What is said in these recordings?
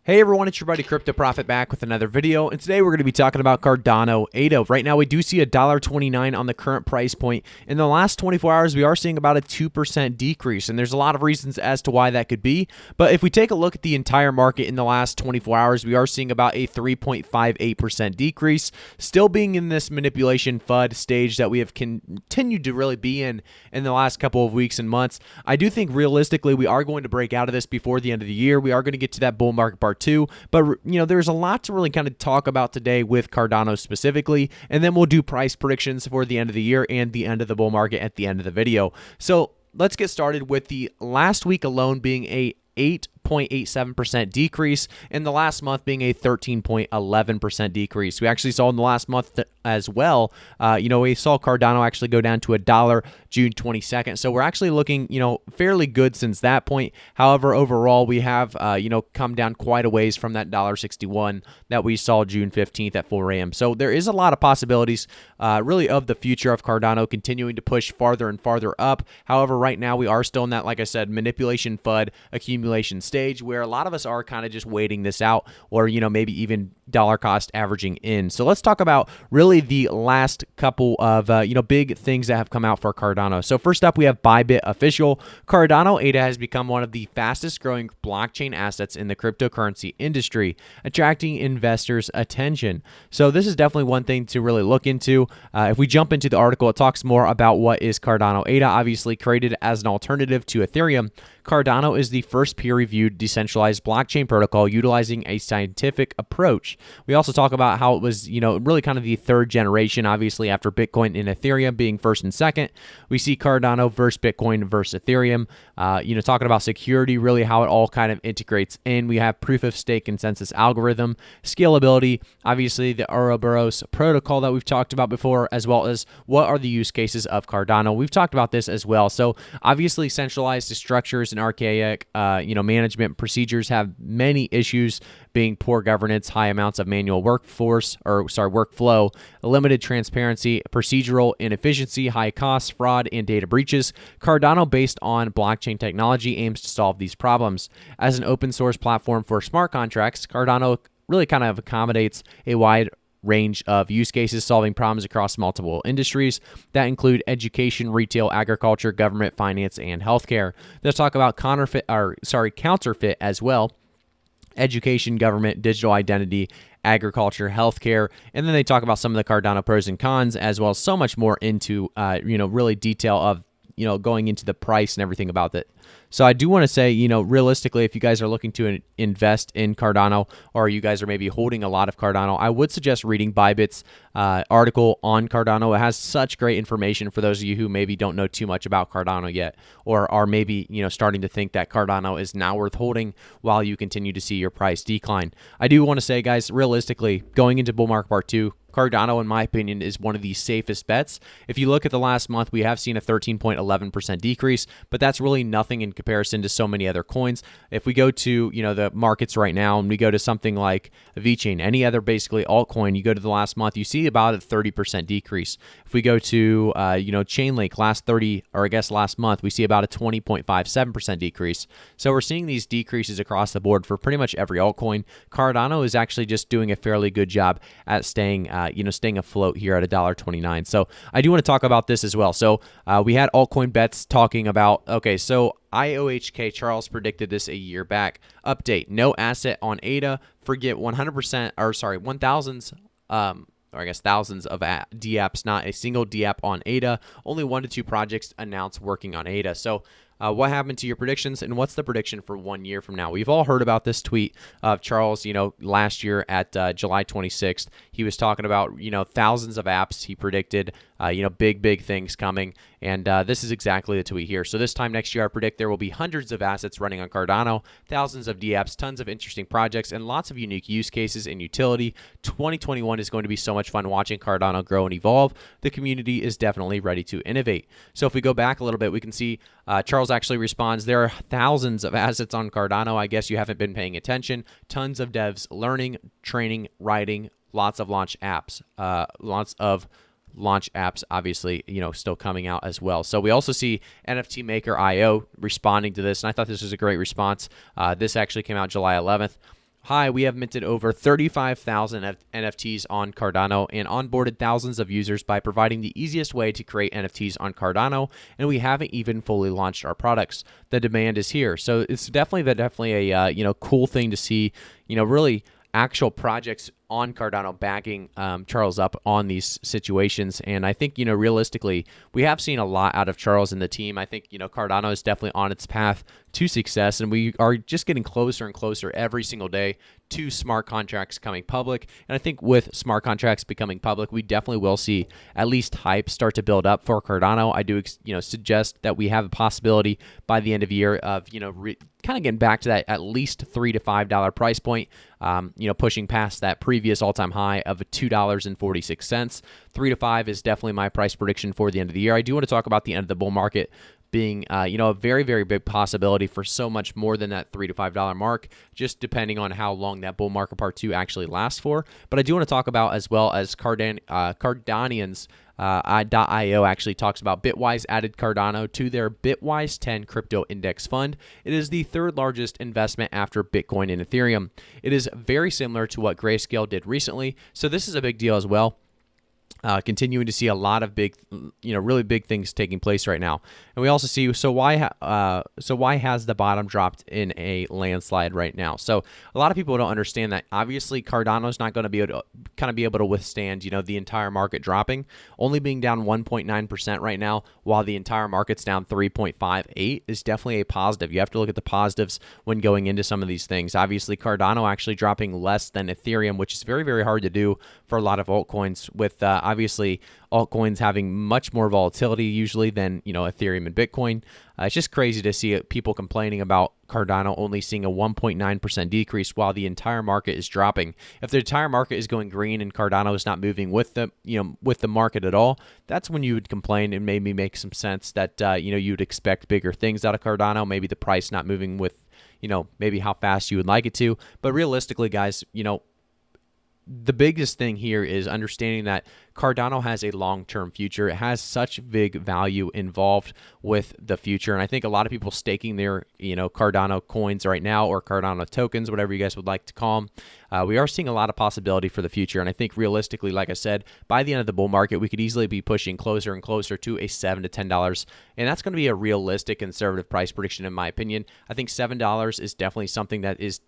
Hey everyone, it's your buddy Crypto Profit back with another video, and today we're going to be talking about Cardano ADA. Right now we do see $1.29 on the current price point. In the last 24 hours, we are seeing about a 2% decrease, and there's a lot of reasons as to why that could be. But if we take a look at the entire market in the last 24 hours, we are seeing about a 3.58% decrease, still being in this manipulation FUD stage that we have continued to really be in the last couple of weeks and months. I do think realistically we are going to break out of this before the end of the year. We are going to get to that bull market part two, but there's a lot to really kind of talk about today with Cardano specifically, and then we'll do price predictions for the end of the year and the end of the bull market at the end of the video. So let's get started with the last week alone being a 8.87% decrease, and the last month being a 13.11% decrease. We actually saw in the last month as well, we saw Cardano actually go down to $1 June 22nd. So we're actually looking, fairly good since that point. However, overall, we have, come down quite a ways from that $1.61 that we saw June 15th at 4 a.m. So there is a lot of possibilities, really, of the future of Cardano continuing to push farther and farther up. However, right now we are still in that, like I said, manipulation FUD accumulation stage where a lot of us are kind of just waiting this out, or maybe even dollar cost averaging in. So let's talk about really the last couple of big things that have come out for Cardano. So first up, we have Bybit official. Cardano ADA has become one of the fastest growing blockchain assets in the cryptocurrency industry, attracting investors' attention. So this is definitely one thing to really look into. If we jump into the article, it talks more about what is Cardano ADA, obviously created as an alternative to Ethereum. Cardano is the first peer-reviewed decentralized blockchain protocol utilizing a scientific approach. We also talk about how it was, really kind of the third generation, obviously, after Bitcoin and Ethereum being first and second. We see Cardano versus Bitcoin versus Ethereum, talking about security, really how it all kind of integrates in. We have proof of stake consensus algorithm, scalability, obviously the Ouroboros protocol that we've talked about before, as well as what are the use cases of Cardano. We've talked about this as well. So obviously centralized structures and archaic, management procedures have many issues, being poor governance, high amounts of manual workflow, limited transparency, procedural inefficiency, high costs, fraud, and data breaches. Cardano, based on blockchain technology, aims to solve these problems. As an open source platform for smart contracts, Cardano really kind of accommodates a wide range of use cases, solving problems across multiple industries that include education, retail, agriculture, government, finance, and healthcare. Let's talk about counterfeit as well. Education, government, digital identity, agriculture, healthcare, and then they talk about some of the Cardano pros and cons, as well as so much more into really detail of going into the price and everything about it. So I do want to say, realistically, if you guys are looking to invest in Cardano, or you guys are maybe holding a lot of Cardano, I would suggest reading Bybit's article on Cardano. It has such great information for those of you who maybe don't know too much about Cardano yet, or are maybe, starting to think that Cardano is now worth holding while you continue to see your price decline. I do want to say, guys, realistically, going into bull market part two, Cardano, in my opinion, is one of the safest bets. If you look at the last month, we have seen a 13.11% decrease, but that's really nothing in comparison to so many other coins. If we go to, the markets right now, and we go to something like VeChain, any other basically altcoin, you go to the last month, you see about a 30% decrease. If we go to, Chainlink, last month, we see about a 20.57% decrease. So we're seeing these decreases across the board for pretty much every altcoin. Cardano is actually just doing a fairly good job at staying afloat here at $1.29. So I do want to talk about this as well. So we had altcoin bets talking about, so IOHK Charles predicted this a year back. Update: no asset on ADA. Forget 1,000s. Thousands of dApps, not a single dApp on ADA. Only 1 to 2 projects announced working on ADA. So what happened to your predictions, and what's the prediction for 1 year from now? We've all heard about this tweet of Charles, last year at July 26th. He was talking about, thousands of apps. He predicted, big things coming. And this is exactly the tweet here. So this time next year, I predict there will be hundreds of assets running on Cardano, thousands of dApps, tons of interesting projects, and lots of unique use cases and utility. 2021 is going to be so much fun watching Cardano grow and evolve. The community is definitely ready to innovate. So if we go back a little bit, we can see Charles actually responds, there are thousands of assets on Cardano. I guess you haven't been paying attention. Tons of devs learning, training, writing, lots of launch apps, obviously, still coming out as well. So we also see NFT Maker IO responding to this, and I thought this was a great response. This actually came out July 11th. high, we have minted over 35,000 NFTs on Cardano and onboarded thousands of users by providing the easiest way to create NFTs on Cardano, and we haven't even fully launched our products. The demand is here, so it's definitely a cool thing to see. Really actual projects on Cardano backing Charles up on these situations. And I think, realistically, we have seen a lot out of Charles and the team. I think, Cardano is definitely on its path to success, and we are just getting closer and closer every single day to smart contracts coming public. And I think with smart contracts becoming public, we definitely will see at least hype start to build up for Cardano. I do, suggest that we have a possibility by the end of the year of, kind of getting back to that at least $3 to $5 price point, pushing past that previous all-time high of $2.46. 3 to 5 is definitely my price prediction for the end of the year. I do want to talk about the end of the bull market being, a very, very big possibility for so much more than that $3 to $5 mark, just depending on how long that bull market part 2 actually lasts for. But I do want to talk about, as well as Cardanians. .io actually talks about Bitwise added Cardano to their Bitwise 10 crypto index fund. It is the third largest investment after Bitcoin and Ethereum. It is very similar to what Grayscale did recently, so this is a big deal as well. Continuing to see a lot of big, really big things taking place right now. And we also see, so why has the bottom dropped in a landslide right now? So a lot of people don't understand that. Obviously, Cardano's not going to be able to withstand, the entire market dropping. Only being down 1.9% right now, while the entire market's down 3.58 is definitely a positive. You have to look at the positives when going into some of these things. Obviously, Cardano actually dropping less than Ethereum, which is very, very hard to do for a lot of altcoins, with obviously altcoins having much more volatility usually than Ethereum and Bitcoin. It's just crazy to see people complaining about Cardano only seeing a 1.9% decrease while the entire market is dropping. If the entire market is going green and Cardano is not moving with the market at all, that's when you would complain. It made me make some sense that you'd expect bigger things out of Cardano. Maybe the price not moving with maybe how fast you would like it to. But realistically, guys, the biggest thing here is understanding that Cardano has a long-term future. It has such big value involved with the future. And I think a lot of people staking their, Cardano coins right now, or Cardano tokens, whatever you guys would like to call them. We are seeing a lot of possibility for the future. And I think realistically, like I said, by the end of the bull market, we could easily be pushing closer and closer to a $7 to $10. And that's going to be a realistic conservative price prediction, in my opinion. I think $7 is definitely something that is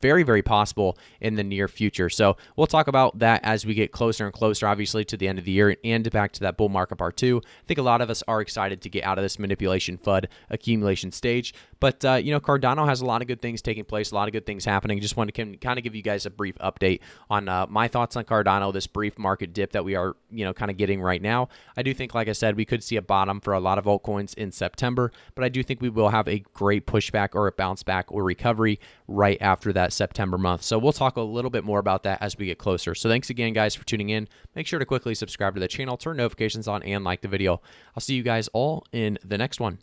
very, very possible in the near future. So we'll talk about that as we get closer and closer, obviously, to the end of the year and back to that bull market part 2. I think a lot of us are excited to get out of this manipulation FUD accumulation stage. But, Cardano has a lot of good things taking place, a lot of good things happening. Just wanted to kind of give you guys a brief update on my thoughts on Cardano, this brief market dip that we are, kind of getting right now. I do think, like I said, we could see a bottom for a lot of altcoins in September, but I do think we will have a great pushback or a bounce back or recovery right after that September month. So we'll talk a little bit more about that as we get closer. So thanks again, guys, for tuning in. Make sure to quickly subscribe to the channel, turn notifications on, and like the video. I'll see you guys all in the next one.